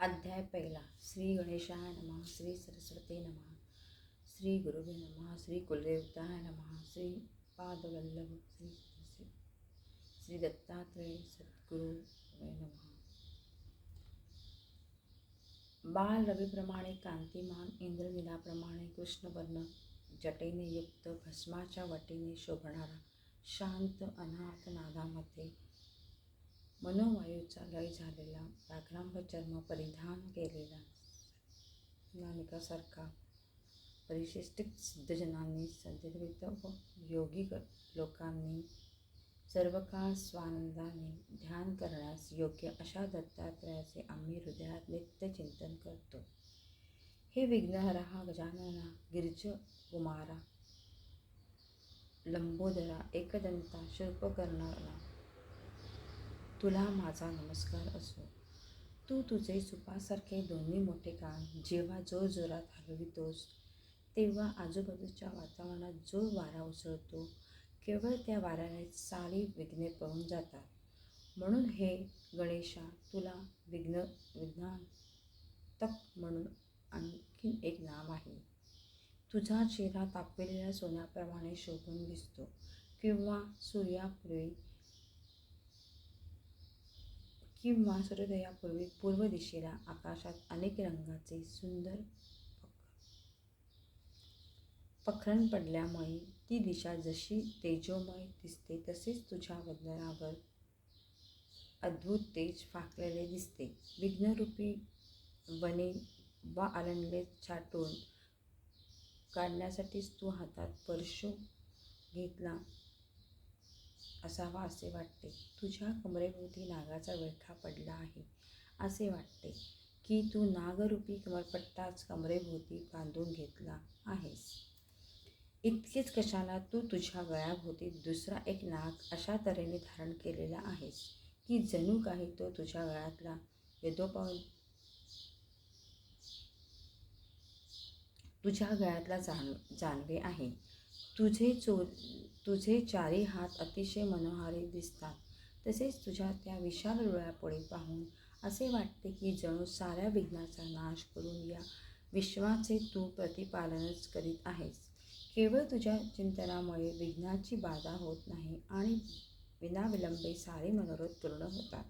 अध्याय पहिला. श्री गणेशाय नमः. श्री सरस्वती नमः. श्री गुरुवे नमः. श्री कुलदेवताय नमः. श्री पादवल्लभ श्री दत्तात्रेय सद्गुरु नमः. बाल रवीप्रमाणे कांतिमान, इंद्रनीलाप्रमाणे कृष्णवर्ण जटेने युक्त, भस्माच्या वटीने शोभणारा, शांत अनाथ नादामध्ये मनोवायूचा लय झालेला, व्याघ्रांब चर्म परिधान केलेला नानिकासारखा परिशिष्टित सिद्धजनांनी, सद्गुरुवित व योगी लोकांनी सर्व काळ स्वानंदाने ध्यान करण्यास योग्य अशा दत्तात्रयाचे आम्ही हृदयात नित्य चिंतन करतो. हे विघ्नहरा, गजानना, गिरिज कुमारा, लंबोदरा, एकदंता, शूर्पकर्णा, तुला माझा नमस्कार असो. तू तुझे सुपासारखे दोन्ही मोठे कान जेव्हा जोरजोरात हलवितोस, तेव्हा आजूबाजूच्या वातावरणात जो वारा उसळतो, केवळ त्या वाऱ्याने सारी विघ्ने पळून जातात. म्हणून हे गणेशा, तुला विघ्नांतक म्हणून आणखी एक नाव आहे. तुझा चेहरा तापलेल्या सोन्याप्रमाणे शोभून दिसतो, किंवा सूर्योदयापूर्वी पूर्व दिशेला आकाशात अनेक रंगाचे सुंदर पखरण पडल्यामुळे ती दिशा जशी तेजोमय दिसते, तसेच तुझ्या वदनावर अद्भुत तेज फाकलेले दिसते. विघ्नरूपी वने वा आलंडे छाटून काढण्यासाठीच तू हातात परशु घेतला असावा असे वाटते. तुझ्या कमरेभोवती नागाचा विळखा पडला आहे असे वाटते, की तू नागरूपी कमरपट्टाच कमरेभोवती बांधून घेतला आहेस. इतकेच कशाला, तू तुझ्या गळ्याभोवती दुसरा एक नाग अशा तऱ्हेने धारण केलेला आहेस, की जणू काही तो तुझ्या गळ्यातला तुझ्या गळ्यातला जानवे आहे. तुझे चारी हात अतिशय मनोहारी दिसतात. तसेच तुझ्या त्या विशाल डोळ्यापुढे पाहून असे वाटते, की जणू साऱ्या विघ्नाचा नाश करून या विश्वाचे तू प्रतिपालनच करीत आहेस. केवळ तुझ्या चिंतनामुळे विघ्नाची बाधा होत नाही आणि विनाविलंबे सारे मनोरथ पूर्ण होतात.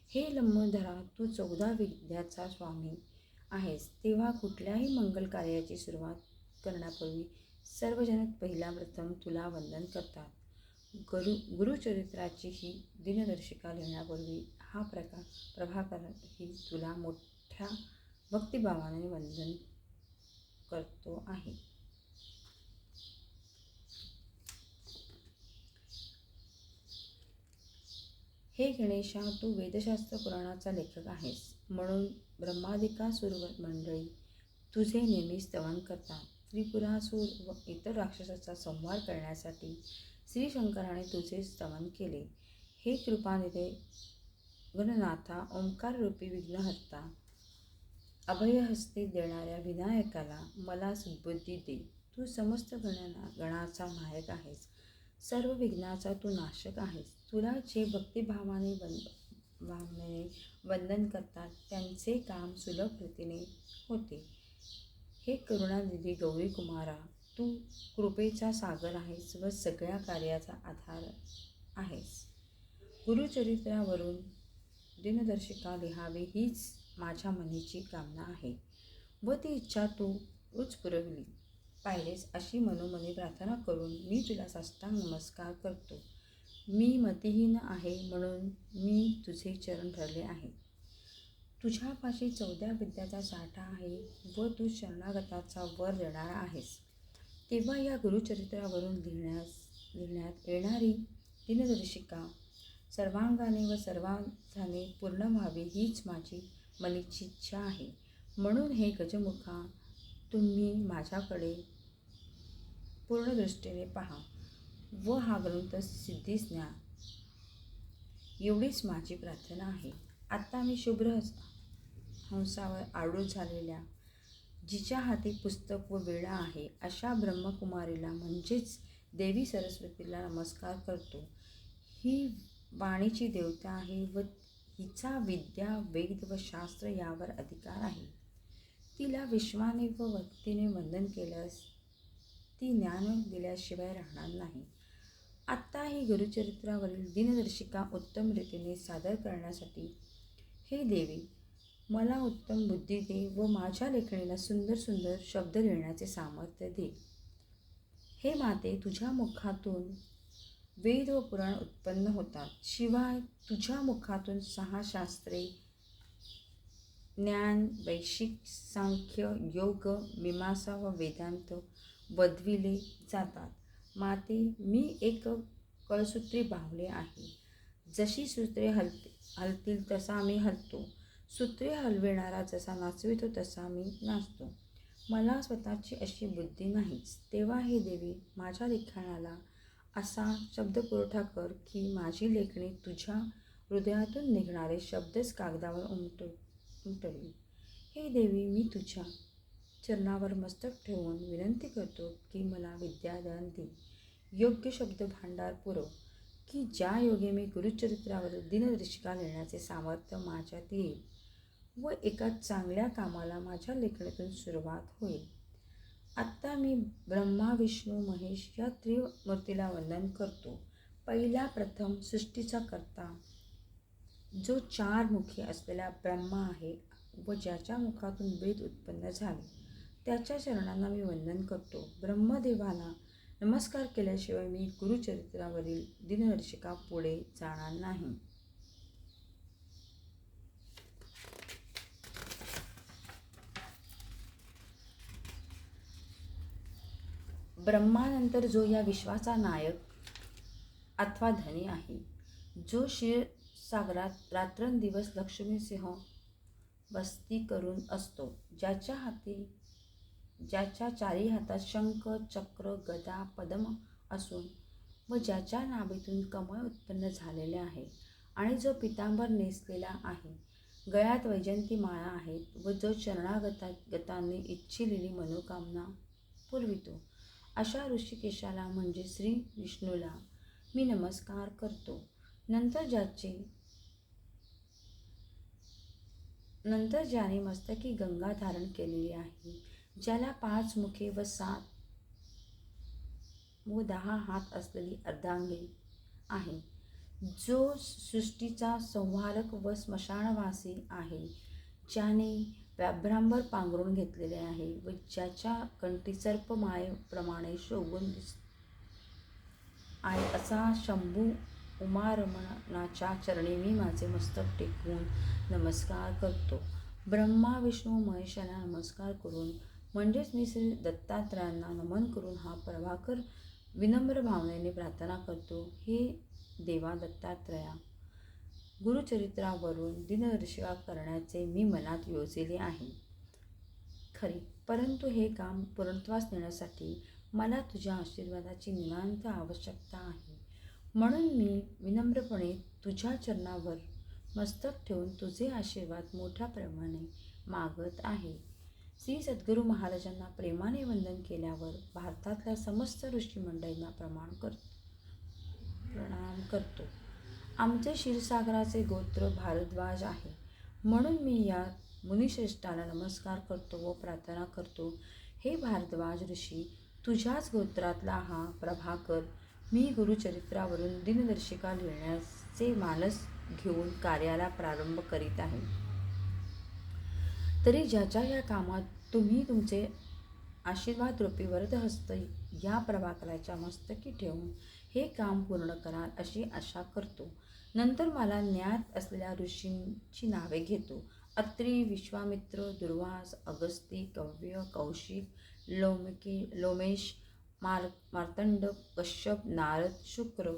हे लंबोदरा, तू 14 विद्याचा स्वामी आहेस, तेव्हा कुठल्याही मंगल कार्याची सुरुवात करण्यापूर्वी सर्वजण प्रथम तुला वंदन करतात. गुरुचरित्राची ही दिनदर्शिका लिहिण्यापूर्वी हा प्रभाकरही तुला मोठ्या भक्तिभावाने वंदन करतो आहे. हे गणेशा, तू वेदशास्त्र पुराणाचा लेखक आहेस, म्हणून ब्रह्मादिकासुर मंडळी तुझे नेहमी स्तवन करतात. त्रिपुरासुर व इतर राक्षसाचा संहार करण्यासाठी श्रीशंकराने तुझे स्तवन केले. हे कृपानिधे गणनाथा, ओंकाररूपी विघ्नहर्ता, अभयहस्ते देणाऱ्या विनायकाला मला सद्बुद्धी दे. तू समस्त गणाचा नायक आहेस. सर्व विघ्नाचा तू नाशक आहेस. तुला जे भक्तिभावाने वंदन करतात, त्यांचे काम सुलभ रीतीने होते. हे करुणानिधी गौरी कुमारा, तू कृपेचा सागर आहेस व सगळ्या कार्याचा आधार आहेस. गुरुचरित्रावरून दिनदर्शिका लिहावी हीच माझ्या मनाची कामना आहे व ती इच्छा तूच पुरवली पाहिजेस अशी मनोमनी प्रार्थना करून मी तुला साष्टांग नमस्कार करतो. मी मतिहीन आहे, म्हणून मी तुझे चरण धरले आहे. तुझ्यापाशी 14 विद्याचा साठा आहे व तू शरणागताचा वर देणारा आहेस. तेव्हा या गुरुचरित्रावरून लिहिण्यात येणारी दिनदर्शिका सर्वांगाने व सर्वार्थाने पूर्ण व्हावी हीच माझी मनाची इच्छा आहे. म्हणून हे गजमुखा, तुम्ही माझ्याकडे पूर्ण दृष्टीने पहा व हा ग्रंथ सिद्धीस न्या, एवढीच माझी प्रार्थना आहे. आता मी शुभ्र हंसावर आरूढ झालेल्या, जिच्या हाती पुस्तक व वीणा आहे, अशा ब्रह्मकुमारीला म्हणजेच देवी सरस्वतीला नमस्कार करतो. ही वाणीची देवता आहे व हिचा विद्या, वेद व शास्त्र यावर अधिकार आहे. तिला विश्वाने व भक्तीने वंदन केल्यास ती ज्ञान दिल्याशिवाय राहणार नाही. आत्ता ही गुरुचरित्रावरील दिनदर्शिका उत्तम रीतीने सादर करण्यासाठी हे देवी मला उत्तम बुद्धी दे व माझ्या लेखणीला सुंदर सुंदर शब्द लिहिण्याचे सामर्थ्य दे. हे माते, तुझ्या मुखातून वेद व पुराण उत्पन्न होतात. शिवाय तुझ्या मुखातून 6 शास्त्रे, ज्ञान, वैशिक, सांख्य, योग, मीमांसा व वेदांत वदविले जातात. माते, मी एक कळसूत्री बाहुले आहे. जशी सूत्रे हलतील तसा मी हलतो. सूत्रे हलविणारा जसा नाचवितो तसा मी नाचतो. मला स्वतःची अशी बुद्धी नाहीच. तेव्हा हे देवी माझ्या लिखाणाला असा शब्दपुरवठा कर की माझी लेखणी तुझ्या हृदयातून निघणारे शब्दच कागदावर उमटवी. हे देवी, मी तुझ्या चरणावर मस्तक ठेवून विनंती करतो की मला विद्यादान दे. योग्य शब्द भांडार पुरव की ज्या योगे मी गुरुचरित्रावरील दिनदर्शिका लिहिण्याचे सामर्थ्य माझ्यात येईल व एका चांगल्या कामाला माझ्या लेखणीतून सुरुवात होईल. आत्ता मी ब्रह्मा, विष्णू, महेश या त्रिमूर्तीला वंदन करतो. पहिला प्रथम सृष्टीचा कर्ता जो 4 मुखे असलेला ब्रह्मा आहे व ज्याच्या मुखातून वेद उत्पन्न झाले, त्याच्या चरणांना मी वंदन करतो. ब्रह्मदेवाला नमस्कार केल्याशिवाय मी गुरुचरित्रावरील दिनदर्शिका पुढे जाणार नाही. ब्रह्मानंतर जो या विश्वाचा नायक अथवा धनी आहे, जो क्षीरसागरात रात्रंदिवस लक्ष्मीसिंह वस्ती करून असतो, ज्याच्या 4ही हातात शंख, चक्र, गदा, पद्म असून व ज्याच्या नाभीतून कमळ उत्पन्न झालेले आहे आणि जो पितांबर नेसलेला आहे, गळ्यात वैजयंती माळा आहेत व जो चरणागतांनी इच्छिलेली मनोकामना पुरवितो, अशा ऋषिकेशाला म्हणजे श्री विष्णूला मी नमस्कार करतो. नंतर ज्याने मस्तकी गंगा धारण केलेली आहे, ज्याला 5 मुखे व 7 व 10 हात असलेली अर्धांगी आहे, जो सृष्टीचा संहारक व स्मशानवासी आहे, ज्याने व्याभ्रांबर पांघरून घेतलेले आहे व ज्याच्या कंठी सर्पमाळेप्रमाणे शोभून आहे, असा शंभू उमारमणाच्या चरणी मी माझे मस्तक टेकवून नमस्कार करतो. ब्रह्मा, विष्णू, महेशाला नमस्कार करून म्हणजेच मी श्री दत्तात्रयांना नमन करून हा प्रभाकर विनम्र भावनेने प्रार्थना करतो. हे देवा दत्तात्रया, गुरुचरित्रावरून दिनदर्शिका करण्याचे मी मनात योजिले आहे खरे, परंतु हे काम पूर्णत्वास नेण्यासाठी मला तुझ्या आशीर्वादाची नितांत आवश्यकता आहे. म्हणून मी विनम्रपणे तुझ्या चरणावर मस्तक ठेवून तुझे आशीर्वाद मोठ्या प्रमाणे मागत आहे. श्री सद्गुरू महाराजांना प्रेमाने वंदन केल्यावर भारतातल्या समस्त ऋषीमंडळींना प्रणाम करतो. आमचे क्षीरसागराचे गोत्र भारद्वाज आहे, म्हणून मी या मुनिश्रेष्ठाला नमस्कार करतो व प्रार्थना करतो. हे भारद्वाज ऋषी, तुझ्याच गोत्रातला हा प्रभाकर मी गुरुचरित्रावरून दिनदर्शिका लिहिण्याचे मानस घेऊन कार्याला प्रारंभ करीत आहे. तरी ज्याच्या या कामात तुम्ही तुमचे आशीर्वादरूपी वरदहस्त या प्रभाकराच्या मस्तकी ठेवून हे काम पूर्ण कराल अशी आशा करतो. नंतर मला ज्ञात असलेल्या ऋषींची नावे घेतो. अत्री, विश्वामित्र, दुर्वास, अगस्ती, कव्य, कौशिक, लोमेश, मार्तंड, कश्यप, नारद, शुक्र,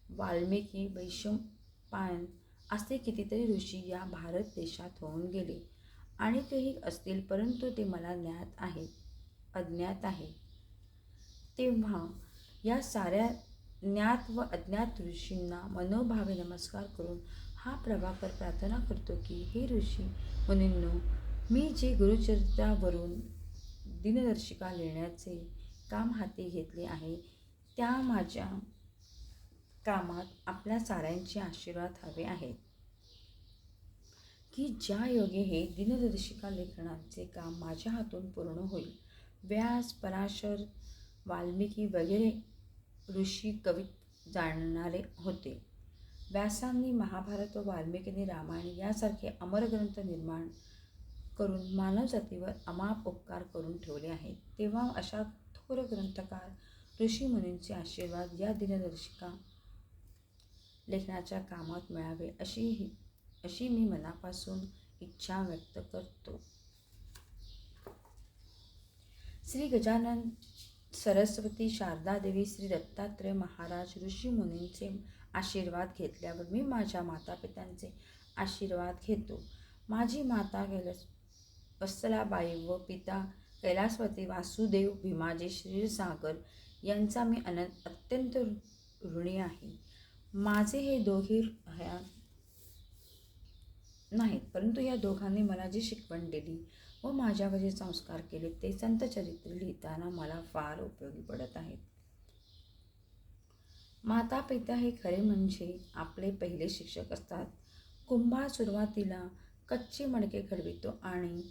वाल्मिकी, वैशंपायन असे कितीतरी ऋषी या भारत देशात होऊन गेले. आणि काही असतील, परंतु ते मला अज्ञात आहे. तेव्हा या साऱ्या ज्ञात व अज्ञात ऋषींना मनोभावे नमस्कार करून हा प्रभाकर प्रार्थना करतो की हे ऋषी मुनींनो, मी जे गुरुचरित्रावरून दिनदर्शिका लिहिण्याचे काम हाती घेतले आहे, त्या माझ्या कामात आपल्या साऱ्यांचे आशीर्वाद हवे आहेत. की ज्या योगे हे दिनदर्शिका लेखनाचे काम माझ्या हातून पूर्ण होईल. व्यास, पराशर, वाल्मिकी वगैरे ऋषी कवी जाणणारे होते. व्यासांनी महाभारत व वाल्मिकींनी रामायण यासारखे अमर ग्रंथ निर्माण करून मानवजातीवर अमाप उपकार करून ठेवले आहेत. तेव्हा अशा थोर ग्रंथकार ऋषीमुनींचे आशीर्वाद या दिनदर्शिका लेखनाच्या कामात मिळावे अशी मी मनापासून इच्छा व्यक्त करतो. श्री गजानन, सरस्वती, शारदा देवी, श्री दत्तात्रय महाराज, ऋषीमुनींचे आशीर्वाद घेतल्यावर मी माझ्या मातापित्यांचे आशीर्वाद घेतो. माझी माता वत्सलाबाई व पिता कैलासपती वासुदेव भीमाजी क्षीरसागर यांचा मी अत्यंत ऋणी आहे. माझे हे दोघे नाहीत, परंतु या दोघांनी मला जी शिकवण दिली व माझ्यावर जे संस्कार केले ते संत चरित्र लिहिताना मला फार उपयोगी पडत आहेत. माता पिता हे खरे म्हणजे आपले पहिले शिक्षक असतात. कुंभार सुरुवातीला कच्चे मडके घडवितो आणि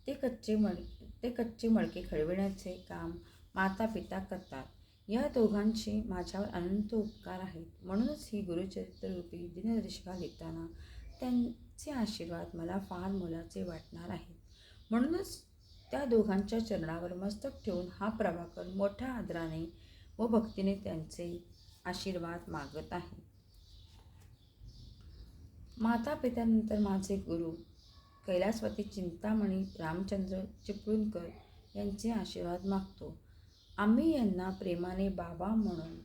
ते कच्चे मडके घडविण्याचे काम माता पिता करतात. या दोघांचे माझ्यावर अनंत उपकार आहेत. म्हणूनच ही गुरुचरित्ररूपी दिनदर्शिका लिहिताना त्यांचे आशीर्वाद मला फार मोलाचे वाटणार आहेत. म्हणूनच त्या दोघांच्या चरणावर मस्तक ठेवून हा प्रभाकर मोठ्या आदराने व भक्तीने त्यांचे आशीर्वाद मागत आहे. माता पित्यानंतर माझे गुरु कैलासपती चिंतामणी रामचंद्र चिपळूणकर यांचे आशीर्वाद मागतो. आम्ही यांना प्रेमाने बाबा म्हणून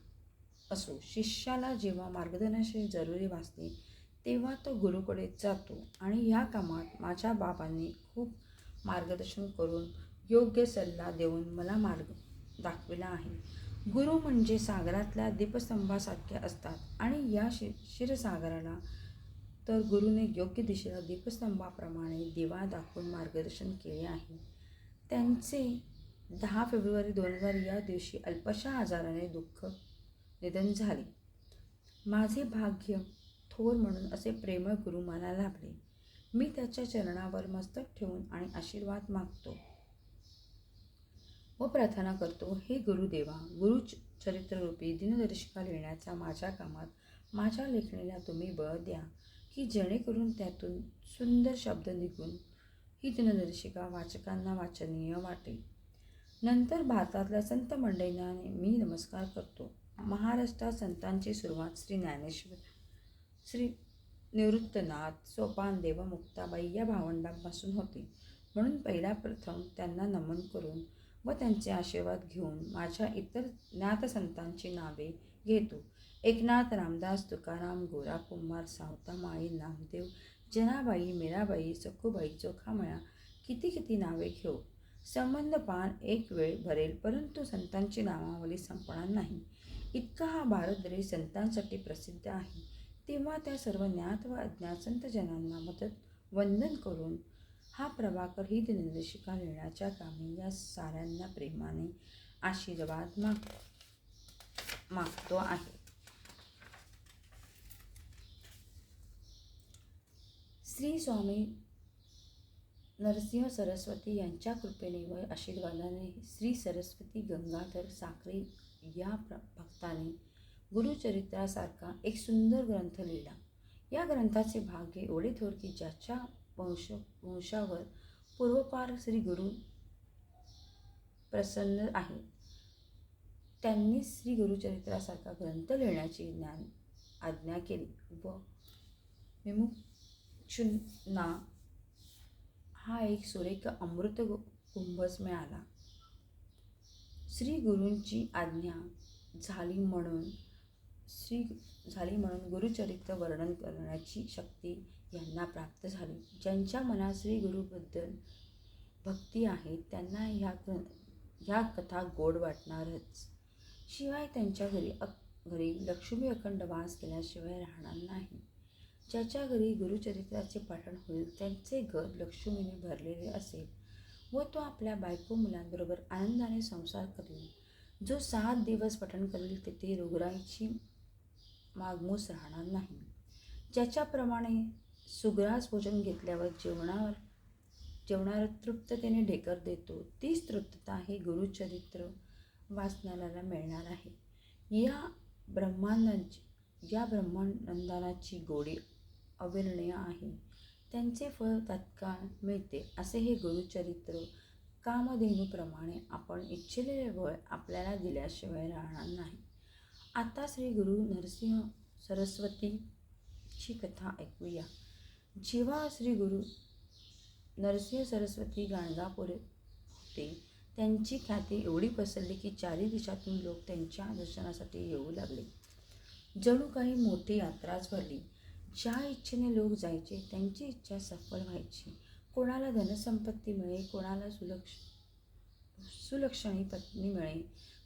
असो. शिष्याला जेव्हा मार्गदर्शनाची जरुरी भासते तेव्हा तो गुरुकडे जातो आणि या कामात माझ्या बाबांनी खूप मार्गदर्शन करून योग्य सल्ला देऊन मला मार्ग दाखविला आहे. गुरु म्हणजे सागरातल्या दीपस्तंभासारखे असतात आणि या क्षीरसागराला तर गुरुने योग्य दिशेला दीपस्तंभाप्रमाणे दिवा दाखवून मार्गदर्शन केले आहे. त्यांचे 10 फेब्रुवारी 2000 या दिवशी अल्पशा आजाराने दुःख निधन झाले. माझे भाग्य थोर म्हणून असे प्रेमळ गुरु मला लाभले. मी त्याच्या चरणावर मस्तक ठेवून आणि आशीर्वाद मागतो व प्रार्थना करतो, हे गुरुदेवा, गुरुचरित्ररूपी दिनदर्शिका लिहिण्याच्या माझ्या कामात माझ्या लेखणीला तुम्ही बळ द्या की जेणेकरून त्यातून सुंदर शब्द निघून ही दिनदर्शिका वाचकांना वाचनीय वाटेल. नंतर भारतातल्या संत मंडळींना मी नमस्कार करतो. महाराष्ट्रात संतांची सुरुवात श्री ज्ञानेश्वर, श्री निवृत्तनाथ, सोपानदेव व मुक्ताबाई या भावंडांपासून होते. म्हणून प्रथम त्यांना नमन करून व त्यांचे आशीर्वाद घेऊन माझ्या इतर ज्ञात संतांची नावे घेतो. एकनाथ, रामदास, तुकाराम, गोरा कुंभार, सावता माळी, नामदेव, जनाबाई, मीराबाई, सखूबाई, चोखामळा, किती नावे घेऊ. संबंध पान एक वेळ भरेल, परंतु संतांची नामावली संपणार नाही. इतका हा भारत देश संतांसाठी प्रसिद्ध आहे. तेव्हा त्या सर्व ज्ञात व अज्ञात संतजनांना वंदन करून हा प्रभाकर ही दिनदर्शिका लिहिण्याच्या कामी या साऱ्यांना प्रेमाने आशीर्वाद मागतो आहे. श्री स्वामी नरसिंह सरस्वती यांच्या कृपेने व आशीर्वादाने श्री सरस्वती गंगाधर साखरे या भक्ताने गुरुचरित्रासारखा एक सुंदर ग्रंथ लिहिला. या ग्रंथाचे भाग्य एवढे थोर की ज्याच्या वंशावर पूर्वपार श्री गुरु प्रसन्न आहे त्यांनी श्री गुरुचरित्रासारखा ग्रंथ लिहिण्याची आज्ञा केली व मुमुक्षूंना हा एक सुरेख अमृत कुंभच मिळाला. श्री गुरूंची आज्ञा झाली म्हणून गुरुचरित्र वर्णन करण्याची शक्ती यांना प्राप्त झाली. ज्यांच्या मनात श्री गुरुबद्दल भक्ती आहे त्यांना ह्या कथा गोड वाटणारच. शिवाय त्यांच्या घरी लक्ष्मी अखंड वास केल्याशिवाय राहणार नाही. ज्याच्या घरी गुरुचरित्राचे पठण होईल त्यांचे घर लक्ष्मीने भरलेले असेल व तो आपल्या बायको मुलांबरोबर आनंदाने संसार करेल. जो 7 दिवस पठण करेल तेथे रोगराईची मागमूस राहणार नाही. ज्याच्याप्रमाणे सुग्रास भोजन घेतल्यावर जेवणावर तृप्ततेने ढेकर देतो, तीच तृप्तता ही गुरुचरित्र वाचनाला मिळणार आहे. या ब्रह्मानंदाची गोडी अवर्णनीय आहे. त्यांचे फळ तत्काळ मिळते. असे हे गुरुचरित्र कामधेनूप्रमाणे आपण इच्छिलेले बळ आपल्याला दिल्याशिवाय राहणार नाही. आता श्री गुरु नरसिंह सरस्वतीची कथा ऐकूया. जेव्हा श्री गुरु नरसिंह सरस्वती गाणगापूर होते, त्यांची ख्याती एवढी पसरली की चारी दिशातून लोक त्यांच्या दर्शनासाठी येऊ लागले. जणू काही मोठी यात्राच भरली. ज्या इच्छेने लोक जायचे त्यांची इच्छा सफल व्हायची. कोणाला धनसंपत्ती मिळे, कोणाला सुलक्षणी पत्नी मिळे,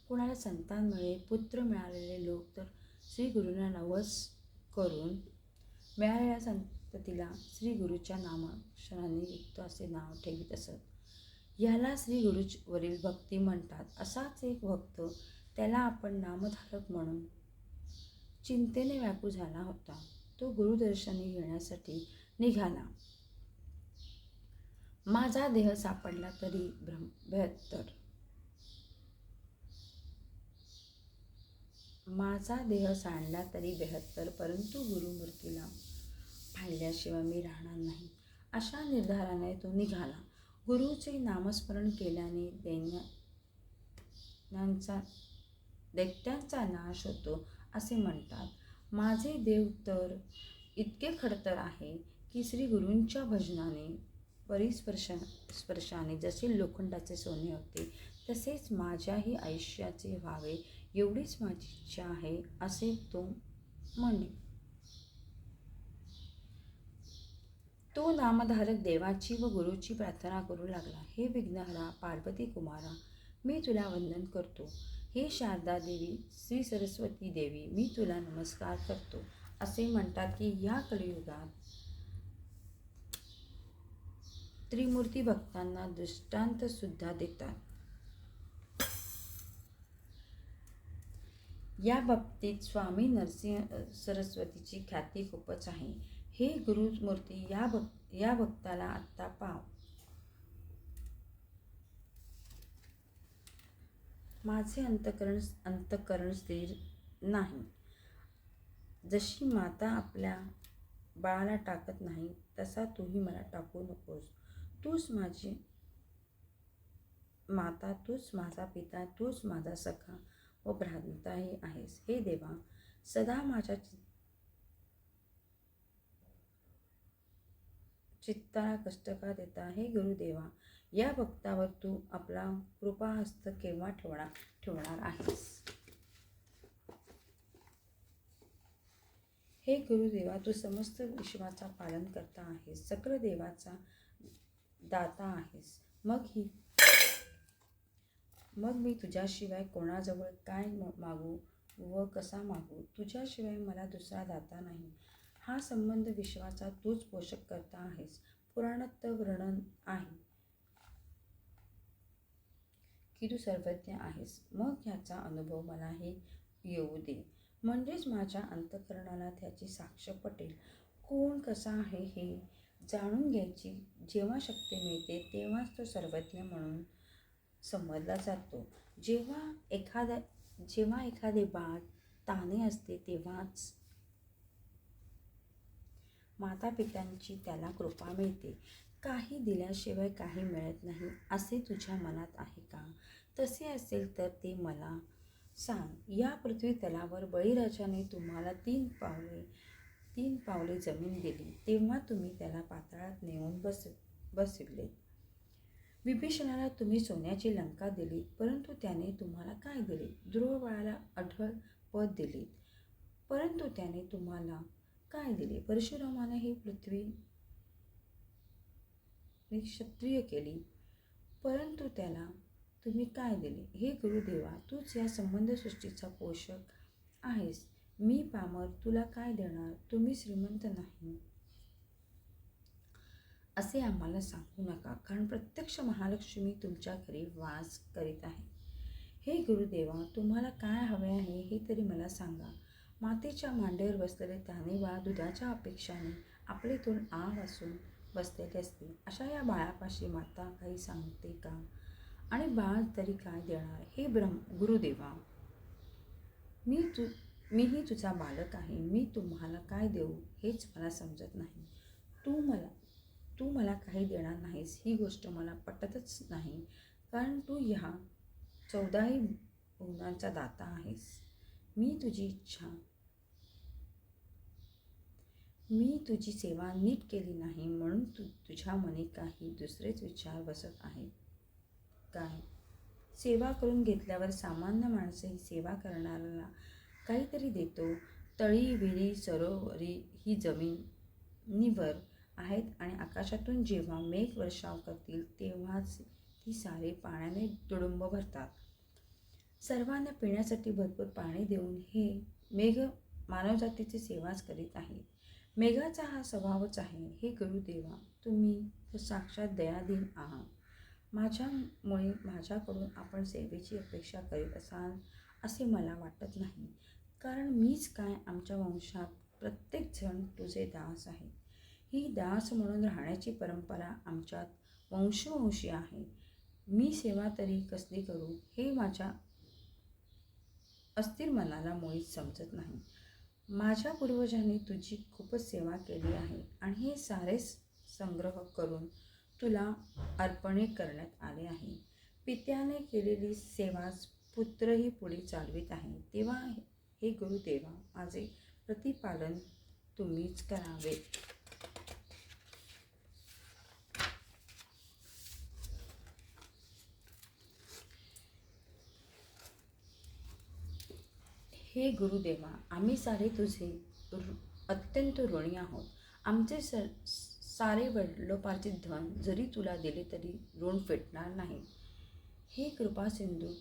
कोणाला संतान मिळे, पुत्र मिळालेले लोक तर श्री गुरूंना नवस करून मिळालेल्या संततीला श्री गुरूच्या नामाक्षरांनी युक्त असे नाव ठेवीत असत. याला श्री गुरूवरील भक्ती म्हणतात. असाच एक भक्त, त्याला आपण नामधारक म्हणून चिंतेने व्याकुळ झाला होता. तो गुरुदर्शनी घेण्यासाठी निघाला. माझा देह सापडला तरी बेहत्तर, माझा देह सांडला तरी बेहत्तर, परंतु गुरुमूर्तीला पाहिल्याशिवाय मी राहणार नाही, अशा निर्धाराने तो निघाला. गुरुचे नामस्मरण केल्याने दैत्यांचा नाश होतो असे म्हणतात. माझे देव तर इतके खडतर आहे की श्री गुरूंच्या भजनाने परिस्पर्शाने जसे लोखंडाचे सोने होते, तसेच माझ्याही आयुष्याचे व्हावे एवढीच माझी इच्छा आहे, असे तो म्हणे. तो नामधारक देवाची व गुरुची प्रार्थना करू लागला. हे विघ्नहरा पार्वती कुमारा, मी तुला वंदन करतो. हे शारदा देवी, श्री सरस्वती देवी, मी तुला नमस्कार करतो. असे म्हणतात की या कलियुगात त्रिमूर्ती भक्तांना दृष्टांत सुद्धा देतात. या बाबतीत स्वामी नरसिंह सरस्वतीची ख्याती खूपच आहे. हे गुरुमूर्ती, या भक्ताला आत्ता पाव. माझे अंतःकरण स्थिर नाही. जशी माता आपल्या बाळाला टाकत नाही, तसा तूही मला टाकू नकोस. तूच माझी माता, तूच माझा पिता, तूच माझा सखा व भ्राताही आहेस. हे देवा, सदा माझ्या चित्ताला कष्ट का देता? हे गुरुदेवा, या भक्तावर तू आपला कृपाहस्त केव्हा ठेवणार आहेस? हे गुरुदेवा, तू समस्त विश्वाचा पालन करता आहेस, सकल देवाचा दाता आहेस. मग मी तुझ्याशिवाय कोणाजवळ काय मागू व कसा मागू? तुझ्याशिवाय मला दुसरा दाता नाही. हा संबंध विश्वाचा तूच पोषक करता आहेस. पुराणात वर्णन आहे की तू सर्वज्ञ आहेस. मग ह्याचा अनुभव मलाही येऊ दे, म्हणजेच माझ्या अंतःकरणाला त्याची साक्ष पटेल. कोण कसा आहे हे जाणून घ्यायची जेव्हा शक्ती मिळते, तेव्हाच तो सर्वज्ञ म्हणून समजला जातो. जेव्हा एखादे बाळ ताने असते, तेव्हाच मातापित्यांची त्याला कृपा मिळते. काही दिल्याशिवाय काही मिळत नाही, असे तुझ्या मनात आहे का? तसे असेल तर ते मला सांग. या पृथ्वी तलावर बळीराजाने तुम्हाला 3 पावले जमीन दिली, तेव्हा तुम्ही त्याला पाताळात नेऊन बसविले. विभीषणाला तुम्ही सोन्याची लंका दिलीत, परंतु त्याने तुम्हाला काय दिले? ध्रुवबाळाला अढळ पद दिलीत, परंतु त्याने तुम्हाला काय दिले? परशुरामाने ही पृथ्वी क्षत्रिय केली, परंतु त्याला तुम्ही काय दिले? हे गुरुदेवा, तूच या संबंध सृष्टीचा पोषक आहेस. मी पामर, तुला काय देणार? तुम्ही श्रीमंत नाही असे आम्हाला सांगू नका, कारण प्रत्यक्ष महालक्ष्मी तुमच्या घरी वास करीत आहे. हे गुरुदेवा, तुम्हाला काय हवे आहे हे तरी मला सांगा. मातेच्या मांडीवर बसलेले ताने बाळ दुधाच्या अपेक्षाने आपले तोंड आग असून बसलेले असते. अशा या बाळापाशी माता काही सांगते का? आणि बाळ तरी काय देणार? हे गुरुदेवा, मीही तुझा बालक आहे. मी तुम्हाला काय देऊ हेच मला समजत नाही. तू मला काही देणार नाहीस ही गोष्ट मला पटतच नाही. कारण तू ह्या 14ही भुवनांचा दाता आहेस. मी तुझी सेवा नीट केली नाही म्हणून तुझ्या मनी काही दुसरेच विचार बसत आहेत काय? सेवा करून घेतल्यावर सामान्य माणसं ही सेवा करणाऱ्याला काहीतरी देतो. तळी, विहिरी, सरोवरी ही जमिनीवर आहेत आणि आकाशातून जेव्हा मेघ वर्षाव करतील तेव्हाच ती सारी पाण्याने तुडुंब भरतात. सर्वांना पिण्यासाठी भरपूर पाणी देऊन हे मेघ मानवजातीची सेवाच करीत आहेत. मेघाचा हा स्वभावच आहे. हे गुरुदेवा, तुम्ही साक्षात दयाधीन आहात. माझ्यामुळे माझ्याकडून आपण सेवेची अपेक्षा करीत असाल असे मला वाटत नाही. कारण मीच काय, आमच्या वंशात प्रत्येकजण तुझे दास आहे. ही दास म्हणून राहण्याची परंपरा आमच्यात वंशोवंशी आहे. मी सेवा तरी कसली करू हे माझ्या अस्थिर मनाला मुळीच समजत नाही. माझ्या पूर्वजांनी तुझी खूपच सेवा केली आहे आणि हे सारे संग्रह करून तुला अर्पणे करण्यात आले आहे. पित्याने केलेली सेवाच पुत्रही पुढे चालवित आहे. तेव्हा हे गुरुदेवा, माझे प्रतिपालन तुम्हीच करावे. हे गुरुदेवा, आम्ही सारे तुझे अत्यंत ऋणी आहोत. आमचे सारे वडिलोपार्जित धन जरी तुला दिले तरी ऋण फेडणार नाही. हे कृपा सिंधू,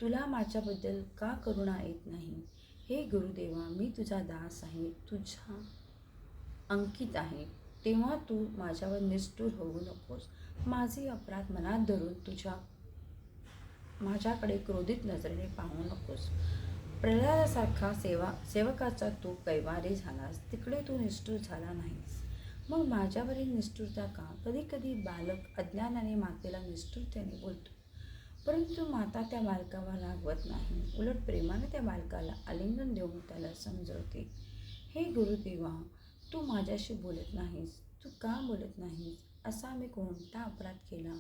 तुला माझ्याबद्दल का करुणा येत नाही? हे गुरुदेवा, मी तुझा दास आहे, तुझा अंकित आहे. तेव्हा तू माझ्यावर निष्ठुर होऊ नकोस. माझे अपराध मनात धरून माझ्याकडे क्रोधित नजरेने पाहू नकोस. प्रल्हादासारखा सेवकाचा तू कैवारी झालास, तिकडे तू निष्ठुर झाला नाहीस. मग माझ्यावरील निष्ठुरता का? कधी कधी बालक अज्ञानाने मातेला निष्ठुरतेने बोलतो, परंतु माता त्या बालकावर रागवत नाही. उलट प्रेमाने त्या बालकाला आलिंगन देऊन त्याला समजवते. हे गुरुदेवा, तू माझ्याशी बोलत नाहीस. तू का बोलत नाहीस? असा मी कोणता अपराध केला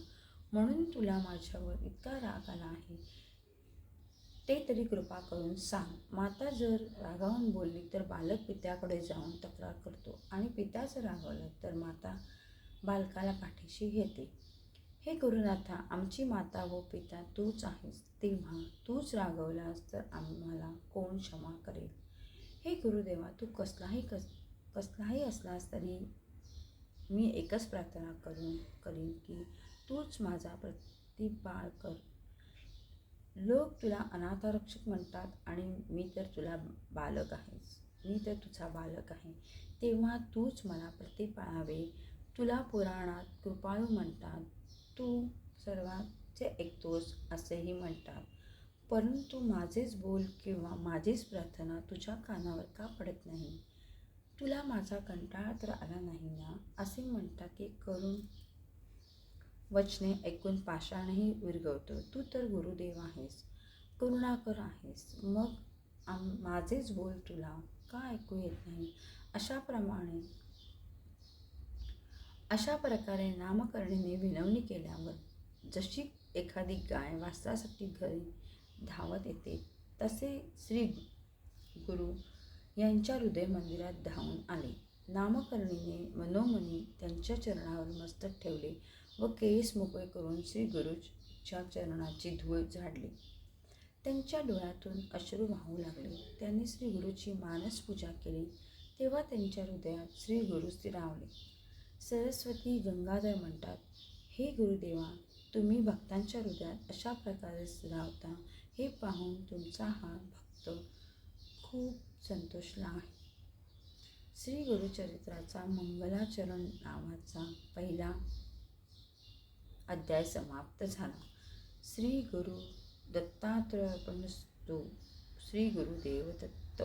म्हणून तुला माझ्यावर इतका राग आला आहे ते तरी कृपा करून सांग. माता जर रागावून बोलली तर बालक पित्याकडे जाऊन तक्रार करतो आणि पिता जर रागावला तर माता बालकाला पाठीशी घेते. हे गुरुनाथा, आमची माता व पिता तूच आहेस. तेव्हा तूच रागवलास तर आम्हाला कोण क्षमा करेल? हे गुरुदेवा, तू कसलाही असलास तरी मी एकच प्रार्थना करीन की तूच माझा प्रतिपाळ कर. लोक तुला अनाथारक्षक म्हणतात आणि मी तर तुझा बालक आहे. तेव्हा तूच मला प्रतिपाळावे. तुला पुराणात कृपाळू म्हणतात. तू सर्वांचे ऐकतोस असेही म्हणतात. परंतु माझेच बोल किंवा माझीच प्रार्थना तुझ्या कानावर का पडत नाही? तुला माझा कंटाळा तर आला नाही ना? असे म्हणतात की करून वचने ऐकून पाषाणही विरघळतो. तू तर गुरुदेव आहेस, करुणाकर आहेस. मग माझेच बोल तुला का ऐकू येत नाही? अशा प्रकारे नामकरणीने विनवणी केल्यावर जशी एखादी गाय वासरासाठी घरी धावत येते तसे श्री गुरु यांच्या हृदय मंदिरात धावून आले. नामकरणीने मनोमनी त्यांच्या चरणावर मस्तक ठेवले व केस मोकळे करून श्री गुरुच्या चरणाची धूळ झाडली. त्यांच्या डोळ्यातून अश्रू वाहू लागले. त्यांनी श्री गुरुची मानस पूजा केली. तेव्हा त्यांच्या हृदयात श्री गुरु स्थिरावले. सरस्वती गंगाधर म्हणतात, हे गुरुदेवा, तुम्ही भक्तांच्या हृदयात अशा प्रकारे स्थिरावता हे पाहून तुमचा हा भक्त खूप संतोषला आहे. श्री गुरुचरित्राचा मंगलाचरण नावाचा पहिला अध्याय समाप्त झाला. श्री गुरु दत्तात्रेयार्पणमस्तु. श्री गुरुदेव दत्त.